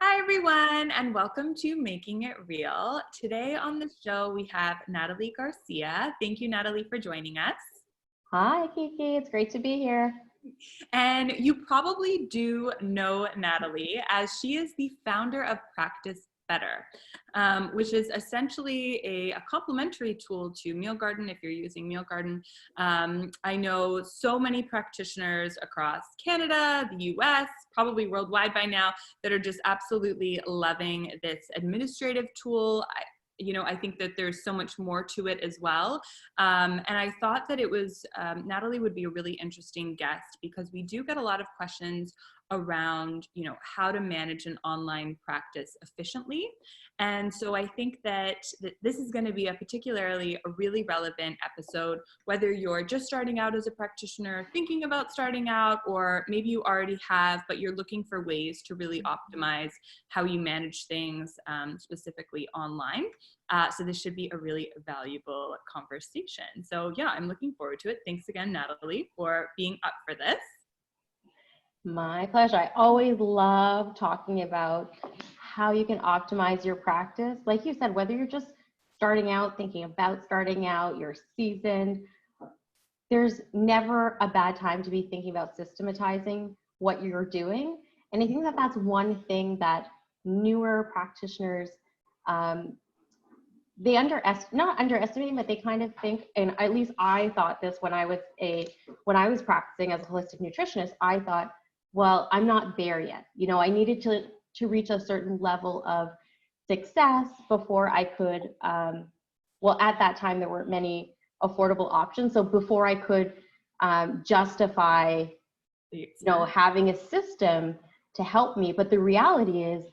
Hi, everyone, and welcome to Making It Real. Today on the show, we have Nathalie Garcia. Thank you, Nathalie, for joining us. Hi, Kiki. It's great to be here. And you probably do know Nathalie as she is the founder of Practice Better, which is essentially a complementary tool to Meal Garden if you're using Meal Garden. I know so many practitioners across Canada, the US, probably worldwide by now, that are just absolutely loving this administrative tool. I think that there's so much more to it as well. And I thought that it was, Nathalie would be a really interesting guest because we do get a lot of questions around, how to manage an online practice efficiently. And so I think that this is going to be a really relevant episode, whether you're just starting out as a practitioner, thinking about starting out, or maybe you already have, but you're looking for ways to really optimize how you manage things, specifically online. So this should be a really valuable conversation. So yeah, I'm looking forward to it. Thanks again, Nathalie, for being up for this. My pleasure. I always love talking about how you can optimize your practice. Like you said, whether you're just starting out, thinking about starting out, you're seasoned, there's never a bad time to be thinking about systematizing what you're doing. And I think that that's one thing that newer practitioners, they not underestimate, but they kind of think, and at least I thought this when I was practicing as a holistic nutritionist, I thought, well, I'm not there yet. I needed to reach a certain level of success before I could, at that time, there weren't many affordable options. So before I could justify, having a system to help me. But the reality is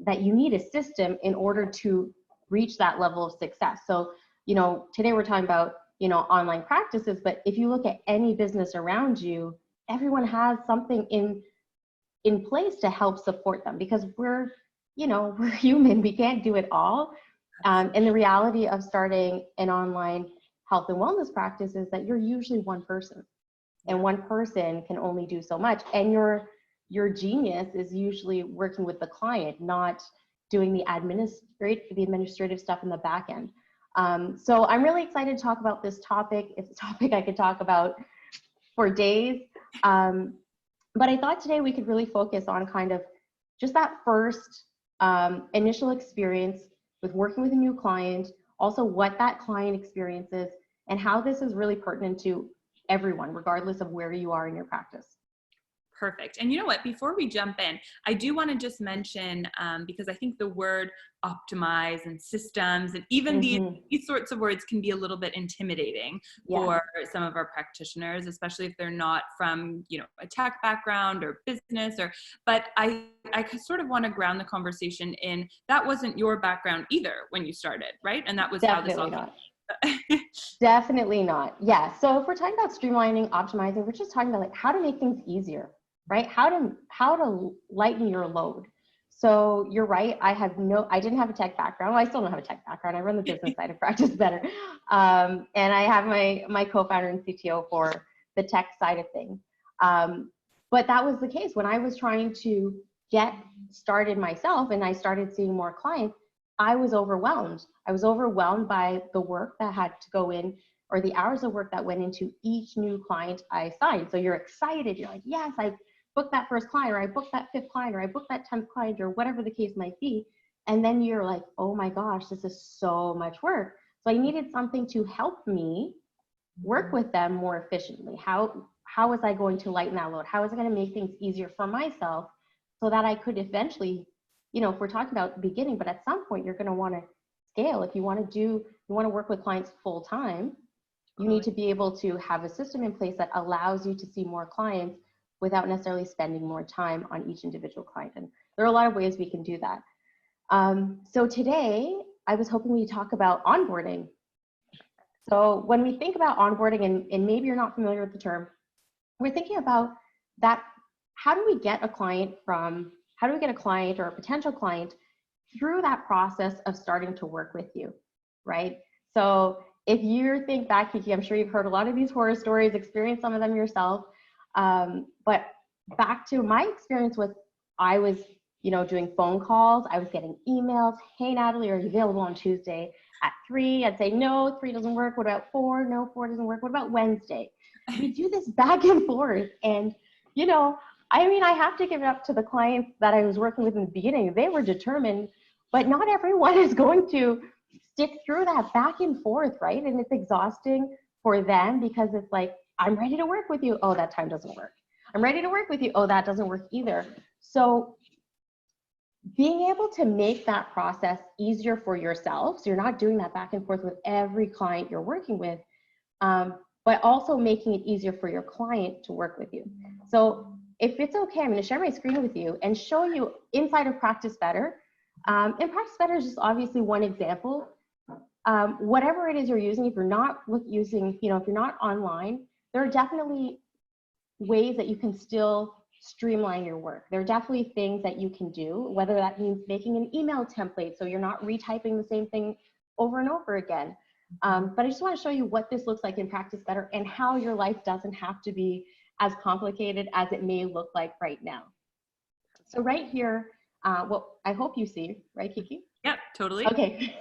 that you need a system in order to reach that level of success. So, today we're talking about, online practices, but if you look at any business around you, everyone has something in place to help support them because we're human. We can't do it all. And the reality of starting an online health and wellness practice is that you're usually one person, and one person can only do so much. And your genius is usually working with the client, not doing the administrative stuff in the back end. So I'm really excited to talk about this topic. It's a topic I could talk about for days. But I thought today we could really focus on kind of just that first initial experience with working with a new client, also what that client experience is, and how this is really pertinent to everyone, regardless of where you are in your practice. Perfect. And you know what, before we jump in, I do want to just mention, because I think the word optimize and systems and even these sorts of words can be a little bit intimidating for some of our practitioners, especially if they're not from, a tech background or business but I sort of want to ground the conversation in that wasn't your background either when you started, right? And that was Definitely how this all not. Definitely not. Yeah. So if we're talking about streamlining, optimizing, we're just talking about how to make things easier, right? How to lighten your load. So you're right. I didn't have a tech background. Well, I still don't have a tech background. I run the business side of Practice Better. And I have my co-founder and CTO for the tech side of things. But that was the case when I was trying to get started myself and I started seeing more clients. I was overwhelmed. I was overwhelmed by the work that had to go in, or the hours of work that went into each new client I signed. So you're excited. You're like, yes, I booked that first client, or I booked that 5th client, or I booked that 10th client, or whatever the case might be. And then you're like, oh my gosh, this is so much work. So I needed something to help me work with them more efficiently. How was I going to lighten that load? How was I going to make things easier for myself so that I could eventually, if we're talking about the beginning, but at some point you're going to want to scale. If you want to work with clients full time, you need to be able to have a system in place that allows you to see more clients without necessarily spending more time on each individual client. And there are a lot of ways we can do that. So today, I was hoping we'd talk about onboarding. So when we think about onboarding, and maybe you're not familiar with the term, we're thinking about that. How do we get a client or a potential client through that process of starting to work with you, right? So if you think back, Kiki, I'm sure you've heard a lot of these horror stories, experienced some of them yourself. But back to my experience I was you know, doing phone calls. I was getting emails. Hey, Natalie, are you available on Tuesday at 3? I'd say, no, 3 doesn't work. What about 4? No, 4 doesn't work. What about Wednesday? We do this back and forth. And, you know, I mean, I have to give it up to the clients that I was working with in the beginning. They were determined, but not everyone is going to stick through that back and forth, right? And it's exhausting for them because it's like, I'm ready to work with you. Oh, that time doesn't work. I'm ready to work with you. Oh, that doesn't work either. So being able to make that process easier for yourself, so you're not doing that back and forth with every client you're working with, but also making it easier for your client to work with you. So if it's okay, I'm going to share my screen with you and show you inside of Practice Better. And Practice Better is just obviously one example. Whatever it is you're using, if you're not using, you know, if you're not online, there are definitely ways that you can still streamline your work. There are definitely things that you can do, whether that means making an email template so you're not retyping the same thing over and over again. But I just want to show you what this looks like in Practice Better and how your life doesn't have to be as complicated as it may look like right now. So right here, what I hope you see, right, Kiki? Yep, totally. Okay.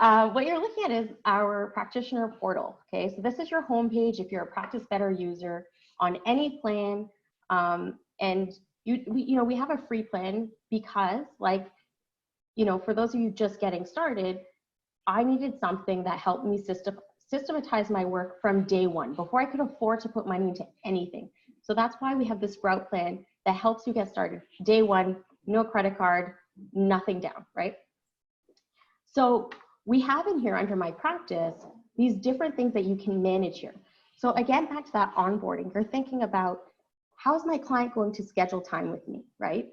What you're looking at is our practitioner portal. Okay, so this is your homepage if you're a Practice Better user on any plan. And we have a free plan because, like, you know, for those of you just getting started, I needed something that helped me systematize my work from day one before I could afford to put money into anything. So that's why we have this Sprout plan that helps you get started. Day one, no credit card, nothing down, right? So we have in here under my practice, these different things that you can manage here. So again, back to that onboarding, you're thinking about, how's my client going to schedule time with me, right?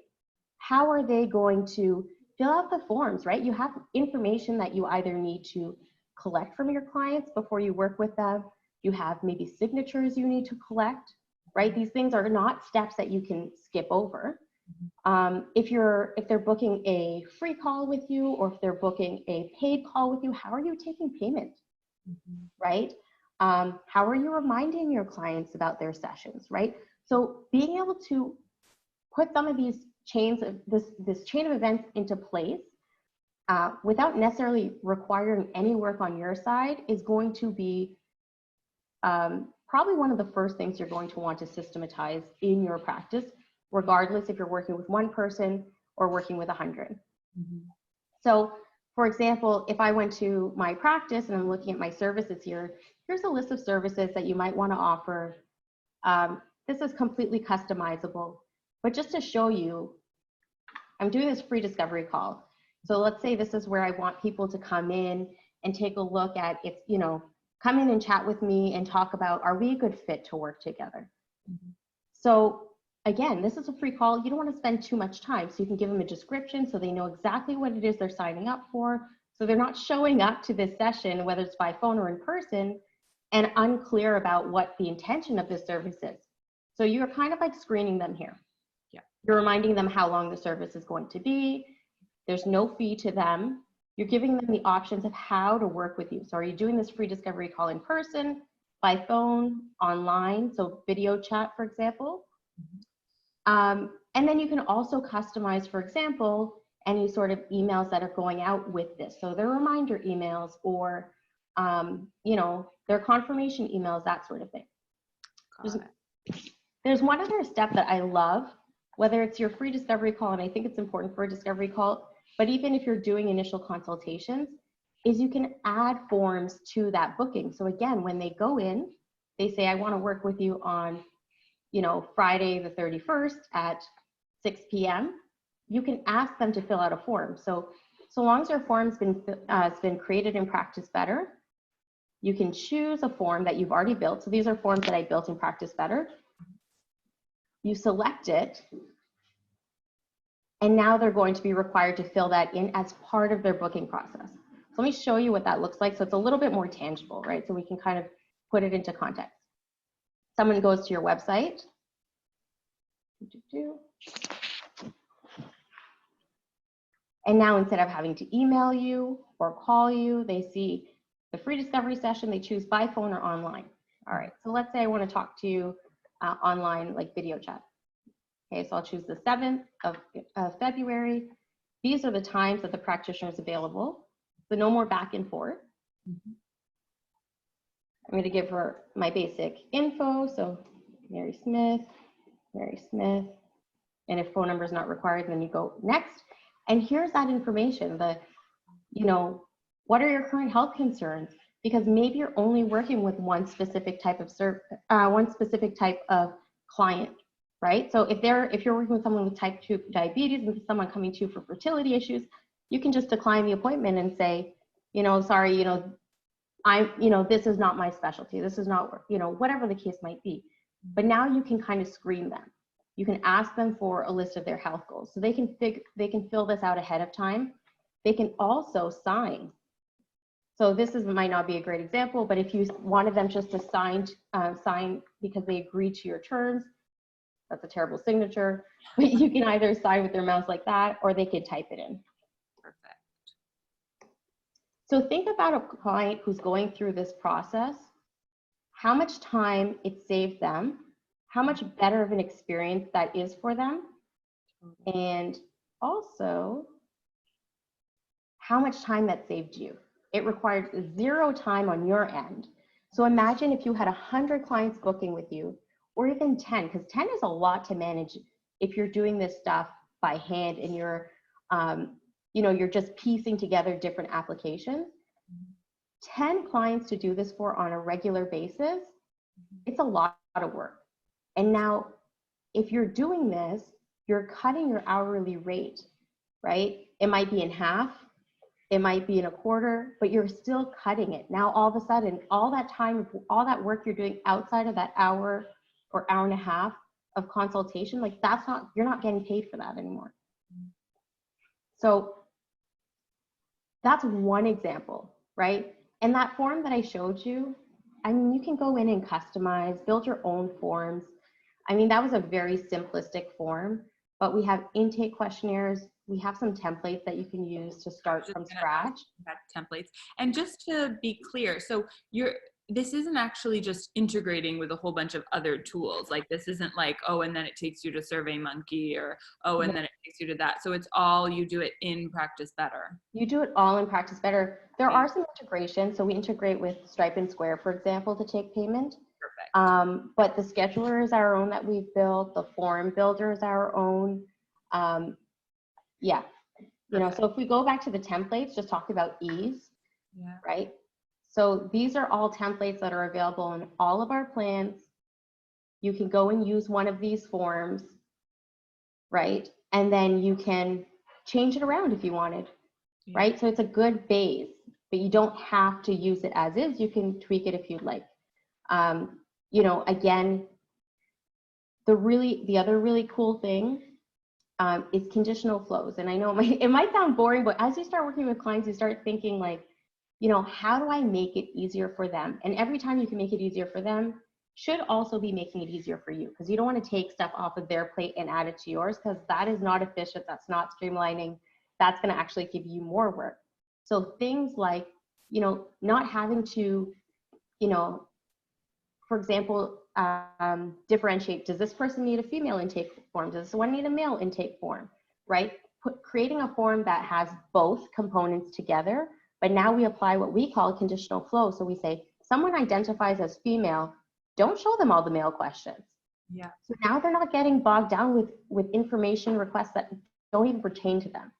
How are they going to fill out the forms, right? You have information that you either need to collect from your clients before you work with them. You have maybe signatures you need to collect, right? These things are not steps that you can skip over. If they're booking a free call with you, or if they're booking a paid call with you, how are you taking payment, right? How are you reminding your clients about their sessions, right? So being able to put some of these chains of this chain of events into place without necessarily requiring any work on your side is going to be probably one of the first things you're going to want to systematize in your practice, regardless if you're working with one person or working with 100. So for example, if I went to my practice and I'm looking at my services here, here's a list of services that you might want to offer. This is completely customizable, but just to show you, I'm doing this free discovery call. So let's say this is where I want people to come in and take a look at, if, you know, come in and chat with me and talk about, are we a good fit to work together? So again, this is a free call. You don't want to spend too much time. So you can give them a description so they know exactly what it is they're signing up for. So they're not showing up to this session, whether it's by phone or in person, and unclear about what the intention of this service is. So you're kind of like screening them here. Yeah. You're reminding them how long the service is going to be. There's no fee to them. You're giving them the options of how to work with you. So are you doing this free discovery call in person, by phone, online, so video chat, for example? And then you can also customize, for example, any sort of emails that are going out with this. So they're reminder emails, or, you know, their confirmation emails, that sort of thing. There's one other step that I love, whether it's your free discovery call, and I think it's important for a discovery call, but even if you're doing initial consultations, is you can add forms to that booking. So again, when they go in, they say, I want to work with you on, you know, Friday the 31st at 6 p.m. You can ask them to fill out a form. So long as your form's been created in Practice Better, you can choose a form that you've already built. So these are forms that I built in Practice Better. You select it, and now they're going to be required to fill that in as part of their booking process. So let me show you what that looks like. So it's a little bit more tangible, right? So we can kind of put it into context. Someone goes to your website. And now instead of having to email you or call you, they see the free discovery session, they choose by phone or online. All right, so let's say I want to talk to you online, like video chat. Okay, so I'll choose the 7th of February. These are the times that the practitioner is available, but no more back and forth. Mhm. I'm going to give her my basic info. So Mary Smith, and if phone number is not required, then you go next. And here's that information, what are your current health concerns? Because maybe you're only working with one specific type of client, right? So if you're working with someone with type 2 diabetes and someone coming to you for fertility issues, you can just decline the appointment and say, sorry, this is not my specialty. This is not, whatever the case might be. But now you can kind of screen them. You can ask them for a list of their health goals. So they can fill this out ahead of time. They can also sign. So might not be a great example, but if you wanted them just to sign because they agree to your terms, that's a terrible signature, but you can either sign with their mouse like that, or they could type it in. Perfect. So think about a client who's going through this process, how much time it saved them, how much better of an experience that is for them, and also how much time that saved you. It required 0 time on your end. So imagine if you had 100 clients booking with you, or even 10, because 10 is a lot to manage if you're doing this stuff by hand and you're just piecing together different applications. 10 clients to do this for on a regular basis, it's a lot of work. And now, if you're doing this, you're cutting your hourly rate, right? It might be in half, it might be in a quarter, but you're still cutting it. Now, all of a sudden, all that time, all that work you're doing outside of that hour or hour and a half of consultation, like you're not getting paid for that anymore. So that's one example, right? And that form that I showed you, I mean, you can go in and customize, build your own forms. I mean, that was a very simplistic form, but we have intake questionnaires. We have some templates that you can use to start from scratch. Templates. And just to be clear, so this isn't actually just integrating with a whole bunch of other tools. Like this isn't like, oh, and then it takes you to SurveyMonkey, or, oh, and then it takes you to that. So it's all, you do it in Practice Better. You do it all in Practice Better. There are some integrations. So we integrate with Stripe and Square, for example, to take payment. Perfect. But the scheduler is our own that we've built. The form builder is our own. Yeah. So if we go back to the templates, just talk about ease, right? So these are all templates that are available in all of our plans. You can go and use one of these forms, right? And then you can change it around if you wanted, right? So it's a good base, but you don't have to use it as is. You can tweak it if you'd like. Again, the other really cool thing is conditional flows. And I know it might sound boring, but as you start working with clients, you start thinking like, how do I make it easier for them? And every time you can make it easier for them should also be making it easier for you, because you don't want to take stuff off of their plate and add it to yours, because that is not efficient. That's not streamlining. That's going to actually give you more work. So things like, not having to, for example, differentiate, does this person need a female intake form? Does this one need a male intake form, right? Creating a form that has both components together, but now we apply what we call conditional flow. So we say, someone identifies as female, don't show them all the male questions. Yeah. So now they're not getting bogged down with information requests that don't even pertain to them,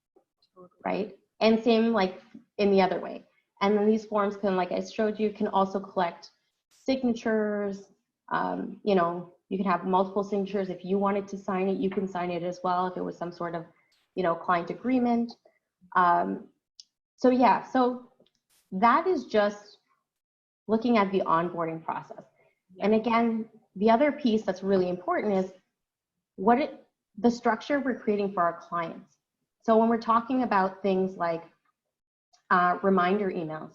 right? And same like in the other way. And then these forms can, like I showed you, can also collect signatures. You can have multiple signatures. If you wanted to sign it, you can sign it as well if it was some sort of, client agreement. So that is just looking at the onboarding process. And again, the other piece that's really important is the structure we're creating for our clients. So when we're talking about things like reminder emails,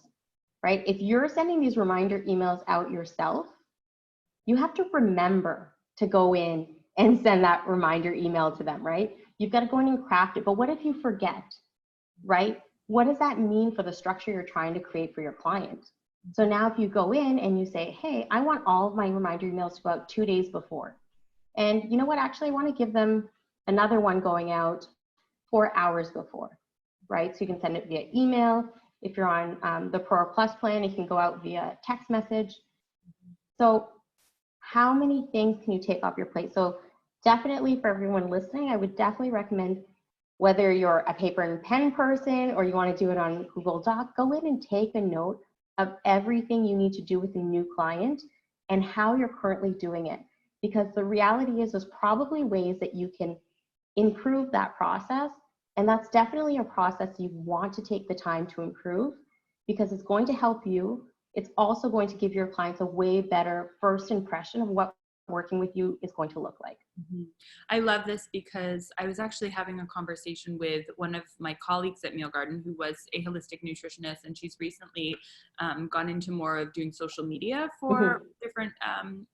right? If you're sending these reminder emails out yourself, you have to remember to go in and send that reminder email to them, right? You've got to go in and craft it. But what if you forget, right? What does that mean for the structure you're trying to create for your client? So now if you go in and you say, hey, I want all of my reminder emails to go out 2 days before, And you know what, actually I want to give them another one going out 4 hours before, right? So you can send it via email. If you're on the Pro or Plus plan, it can go out via text message. So how many things can you take off your plate? So definitely for everyone listening, I would definitely recommend, whether you're a paper and pen person or you want to do it on Google Doc, go in and take a note of everything you need to do with a new client and how you're currently doing it. Because the reality is there's probably ways that you can improve that process. And that's definitely a process you want to take the time to improve, because it's going to help you. It's also going to give your clients a way better first impression of what working with you is going to look like. Mm-hmm. I love this because I was actually having a conversation with one of my colleagues at Meal Garden who was a holistic nutritionist, and she's recently gone into more of doing social media for different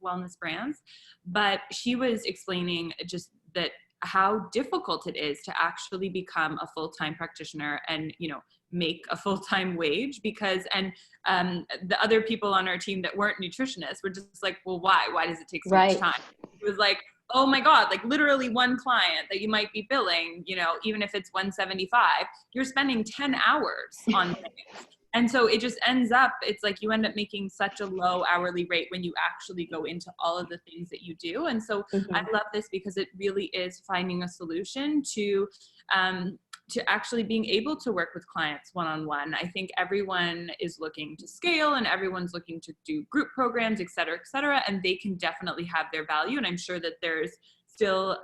wellness brands. But she was explaining just that how difficult it is to actually become a full-time practitioner and, you know, make a full-time wage, because, and the other people on our team that weren't nutritionists were just like, well, why does it take so much time? It was like, oh my God, like literally one client that you might be billing, you know, even if it's 175, you're spending 10 hours on things. And so it just ends up, it's like you end up making such a low hourly rate when you actually go into all of the things that you do. And so I love this because it really is finding a solution to actually being able to work with clients one-on-one. I think everyone is looking to scale and everyone's looking to do group programs, et cetera, and they can definitely have their value. And I'm sure that there's still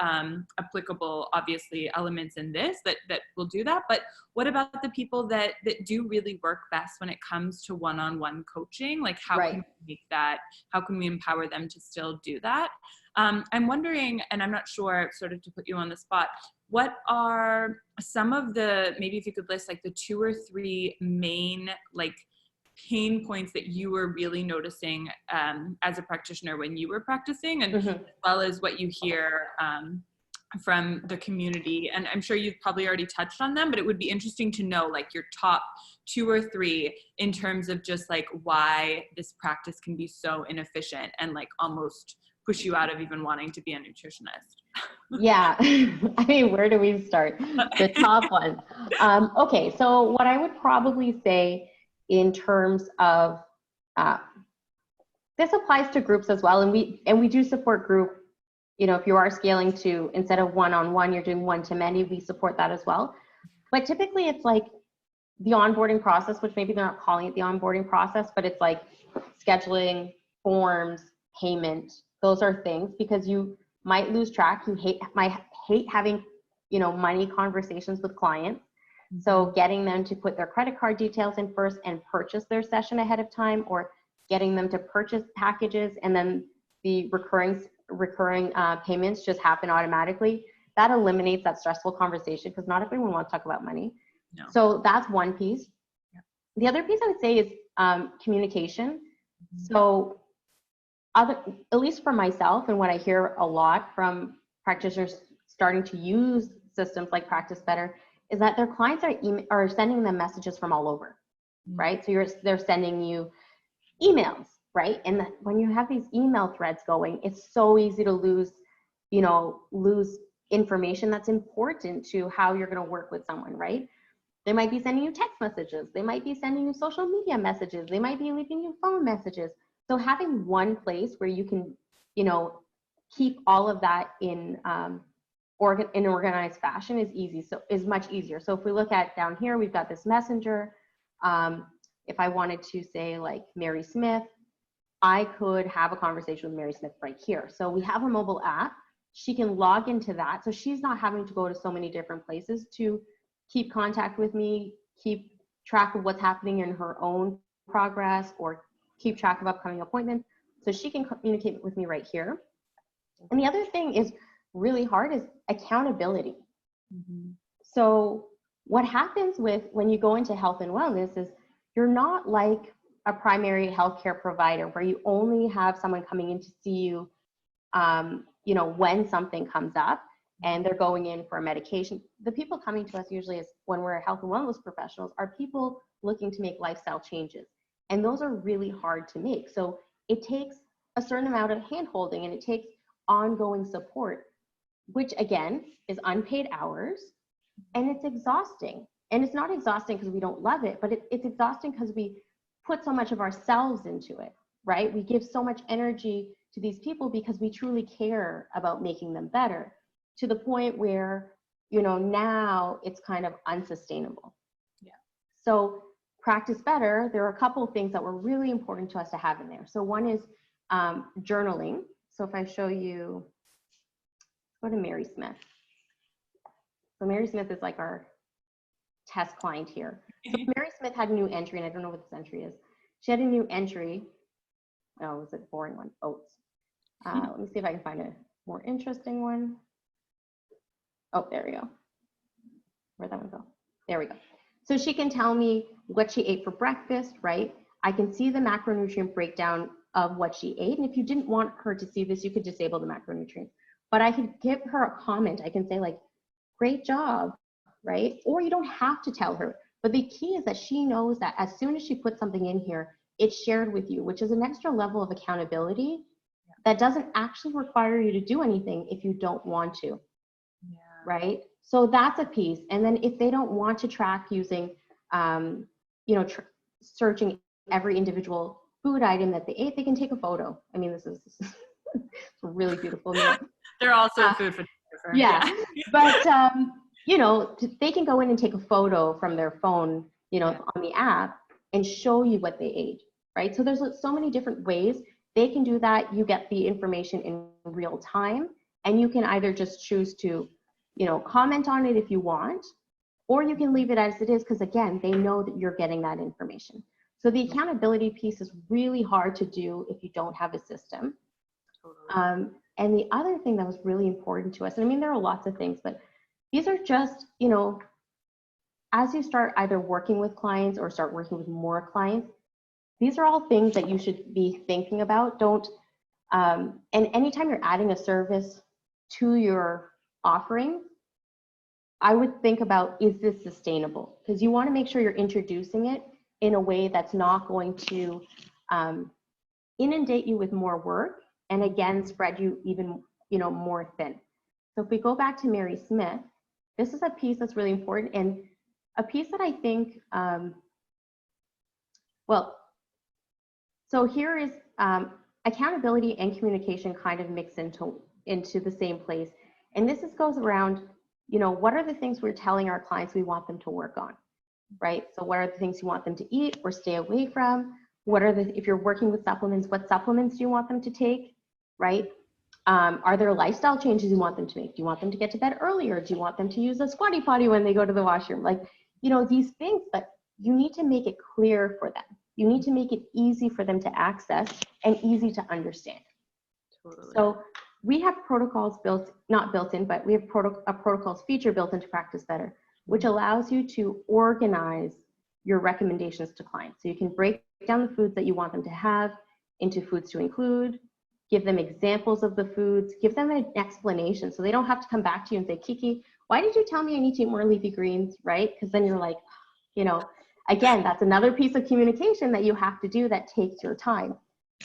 applicable, obviously, elements in this that will do that. But what about the people that do really work best when it comes to one-on-one coaching? Like how can we make that, how can we empower them to still do that? I'm wondering, and I'm not sure, sort of to put you on the spot, what are some of the, maybe if you could list like the 2 or 3 main like pain points that you were really noticing as a practitioner when you were practicing, and as well as what you hear from the community. And I'm sure you've probably already touched on them, but it would be interesting to know like your top 2 or 3 in terms of just like why this practice can be so inefficient and like almost push you out of even wanting to be a nutritionist. Yeah, I mean, where do we start? The top one. Okay, so what I would probably say in terms of, this applies to groups as well, and we do support group. You know, if you are scaling to, instead of one-on-one, you're doing one-to-many, we support that as well. But typically it's like the onboarding process, which maybe they're not calling it the onboarding process, but it's like scheduling, forms, payment. Those are things, because you might lose track. You might hate having, you know, money conversations with clients. So getting them to put their credit card details in first and purchase their session ahead of time, or getting them to purchase packages and then the recurring payments just happen automatically. That eliminates that stressful conversation, because not everyone wants to talk about money. No. So that's one piece. Yeah. The other piece I would say is communication. So at least for myself, and what I hear a lot from practitioners starting to use systems like Practice Better, is that their clients are sending them messages from all over, right? So they're sending you emails, right? And when you have these email threads going, it's so easy to lose information that's important to how you're going to work with someone, right? They might be sending you text messages. They might be sending you social media messages. They might be leaving you phone messages. So having one place where you can, you know, keep all of that in organized fashion is much easier. So if we look at down here, we've got this messenger. If I wanted to say like Mary Smith, I could have a conversation with Mary Smith right here. So we have a mobile app. She can log into that. So she's not having to go to so many different places to keep contact with me, keep track of what's happening in her own progress, or keep track of upcoming appointments. So she can communicate with me right here. And the other thing is really hard is accountability. So what happens when you go into health and wellness is you're not like a primary healthcare provider where you only have someone coming in to see you, you know, when something comes up and they're going in for a medication. The people coming to us usually is when we're health and wellness professionals are people looking to make lifestyle changes. And those are really hard to make. So it takes a certain amount of hand holding, and it takes ongoing support, which again is unpaid hours, and it's exhausting. And it's not exhausting because we don't love it, but it's exhausting because we put so much of ourselves into it, right? We give so much energy to these people because we truly care about making them better, to the point where, you know, now it's kind of unsustainable. Yeah. So practice better, there are a couple of things that were really important to us to have in there. So one is journaling. So if I show you, go to Mary Smith. So Mary Smith is like our test client here. So Mary Smith had a new entry, and I don't know what this entry is. She had a new entry. Oh, it was a boring one, oats. Let me see if I can find a more interesting one. Oh, there we go. Where'd that one go? There we go. So she can tell me what she ate for breakfast, right? I can see the macronutrient breakdown of what she ate. And if you didn't want her to see this, you could disable the macronutrients. But I could give her a comment. I can say like, great job, right? Or you don't have to tell her. But the key is that she knows that as soon as she puts something in here, it's shared with you, which is an extra level of accountability that doesn't actually require you to do anything if you don't want to, right? So that's a piece. And then if they don't want to track using, you know, searching every individual food item that they ate, they can take a photo. I mean, this is it's a really beautiful meal. They're also a food photographer. Yeah. But, you know, they can go in and take a photo from their phone, you know, on the app and show you what they ate, right? So there's so many different ways they can do that. You get the information in real time, and you can either just choose to, you know, comment on it if you want, or you can leave it as it is, because again, they know that you're getting that information. So the accountability piece is really hard to do if you don't have a system. Totally. And the other thing that was really important to us, and I mean, there are lots of things, but these are just, you know, as you start either working with clients or start working with more clients, these are all things that you should be thinking about. Don't, and anytime you're adding a service to your offering, I would think about, is this sustainable? Because you want to make sure you're introducing it in a way that's not going to inundate you with more work, and again, spread you even, you know, more thin. So if we go back to Mary Smith, this is a piece that's really important, and a piece that I think, well, so here is accountability and communication kind of mix into the same place. And this goes around, you know, what are the things we're telling our clients we want them to work on, right? So what are the things you want them to eat or stay away from? What are the, if you're working with supplements, what supplements do you want them to take, right? Are there lifestyle changes you want them to make? Do you want them to get to bed earlier? Do you want them to use a squatty potty when they go to the washroom? Like, you know, these things, but you need to make it clear for them. You need to make it easy for them to access and easy to understand. Totally. So we have protocols built, not built in, but we have a protocols feature built into Practice Better, which allows you to organize your recommendations to clients. So you can break down the foods that you want them to have into foods to include, give them examples of the foods, give them an explanation so they don't have to come back to you and say, Kiki, why did you tell me I need to eat more leafy greens, right? Because then you're like, you know, again, that's another piece of communication that you have to do that takes your time.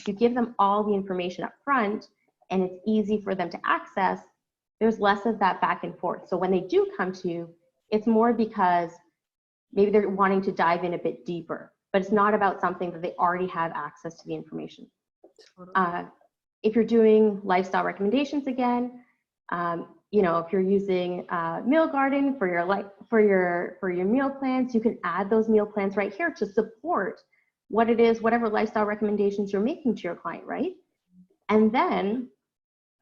You give them all the information up front and it's easy for them to access, there's less of that back and forth. So when they do come to you, it's more because maybe they're wanting to dive in a bit deeper, but it's not about something that they already have access to the information. Totally. If you're doing lifestyle recommendations again, you know, if you're using Meal Garden for your meal plans, you can add those meal plans right here to support what it is, whatever lifestyle recommendations you're making to your client, right? And then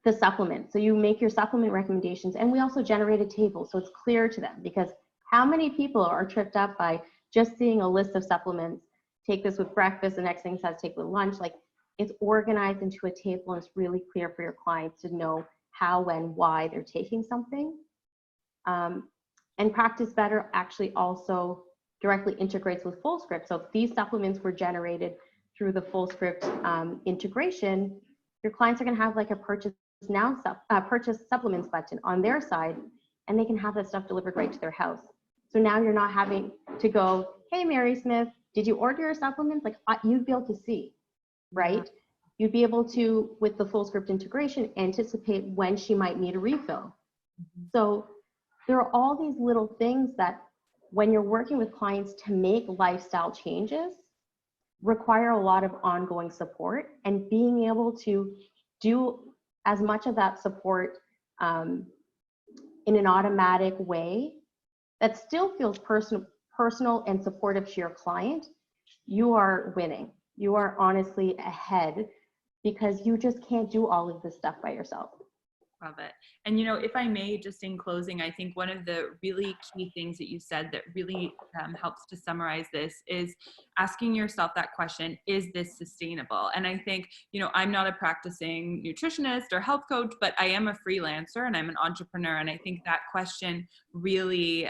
the supplement. So you make your supplement recommendations, and we also generate a table so it's clear to them, because how many people are tripped up by just seeing a list of supplements, take this with breakfast, the next thing says take with lunch. Like, it's organized into a table and it's really clear for your clients to know how, when, why they're taking something. And Practice Better actually also directly integrates with FullScript. So if these supplements were generated through the FullScript integration, your clients are going to have like a purchase supplements button on their side, and they can have that stuff delivered right to their house. So now you're not having to go, hey, Mary Smith, did you order your supplements? Like, you'd be able to see, right? You'd be able to, with the full script integration, anticipate when she might need a refill. So there are all these little things that when you're working with clients to make lifestyle changes require a lot of ongoing support, and being able to do as much of that support in an automatic way that still feels personal and supportive to your client, you are winning. You are honestly ahead, because you just can't do all of this stuff by yourself. Love it. And, you know, if I may, just in closing, I think one of the really key things that you said that really helps to summarize this is asking yourself that question, is this sustainable? And I think, you know, I'm not a practicing nutritionist or health coach, but I am a freelancer and I'm an entrepreneur. And I think that question really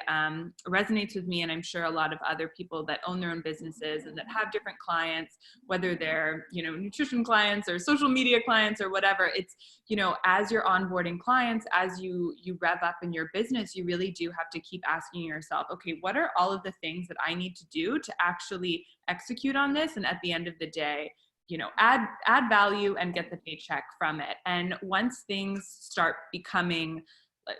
resonates with me. And I'm sure a lot of other people that own their own businesses and that have different clients, whether they're, you know, nutrition clients or social media clients or whatever, it's, you know, as you're onboarding clients, as you rev up in your business, you really do have to keep asking yourself, okay, what are all of the things that I need to do to actually execute on this? And at the end of the day, you know, add value and get the paycheck from it. And once things start becoming,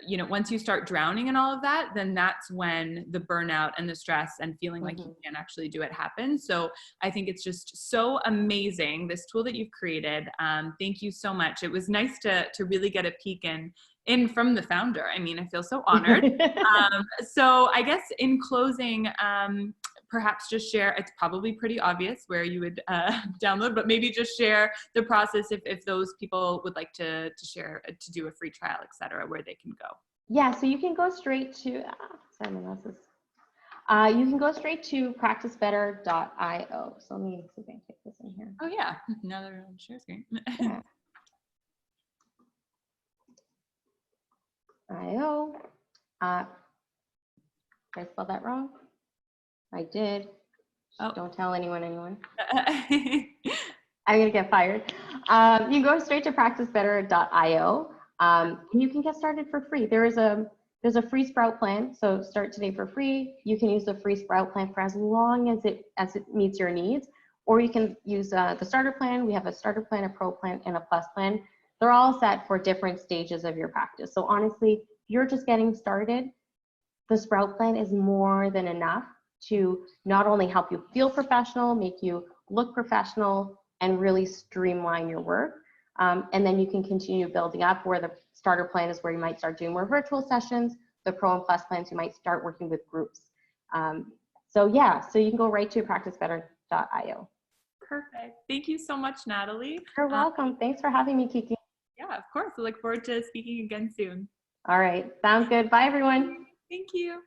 you know, once you start drowning in all of that, then that's when the burnout and the stress and feeling like you can't actually do it happens. So I think it's just so amazing, this tool that you've created. Thank you so much. It was nice to really get a peek in from the founder. I mean, I feel so honored. So I guess in closing, perhaps just share, it's probably pretty obvious where you would download, but maybe just share the process if those people would like to share, to do a free trial, et cetera, where they can go. Yeah, so you can go straight to, sorry, my mouse is, you can go straight to practicebetter.io. So let me see if I can take this in here. Oh yeah, now that we're on share screen. Yeah. IO. Did I spell that wrong? I did. Oh. Don't tell anyone. I'm gonna get fired. You can go straight to practicebetter.io, and you can get started for free. There's a free Sprout plan, so start today for free. You can use the free Sprout plan for as long as it meets your needs, or you can use the starter plan. We have a starter plan, a pro plan, and a plus plan. They're all set for different stages of your practice. So honestly, if you're just getting started, the Sprout plan is more than enough to not only help you feel professional, make you look professional, and really streamline your work. And then you can continue building up, where the starter plan is where you might start doing more virtual sessions. The pro and plus plans, you might start working with groups. So yeah, so you can go right to practicebetter.io. Perfect. Thank you so much, Nathalie. You're welcome. Thanks for having me, Kiki. Yeah, of course. I look forward to speaking again soon. All right, sounds good. Bye, everyone. Thank you.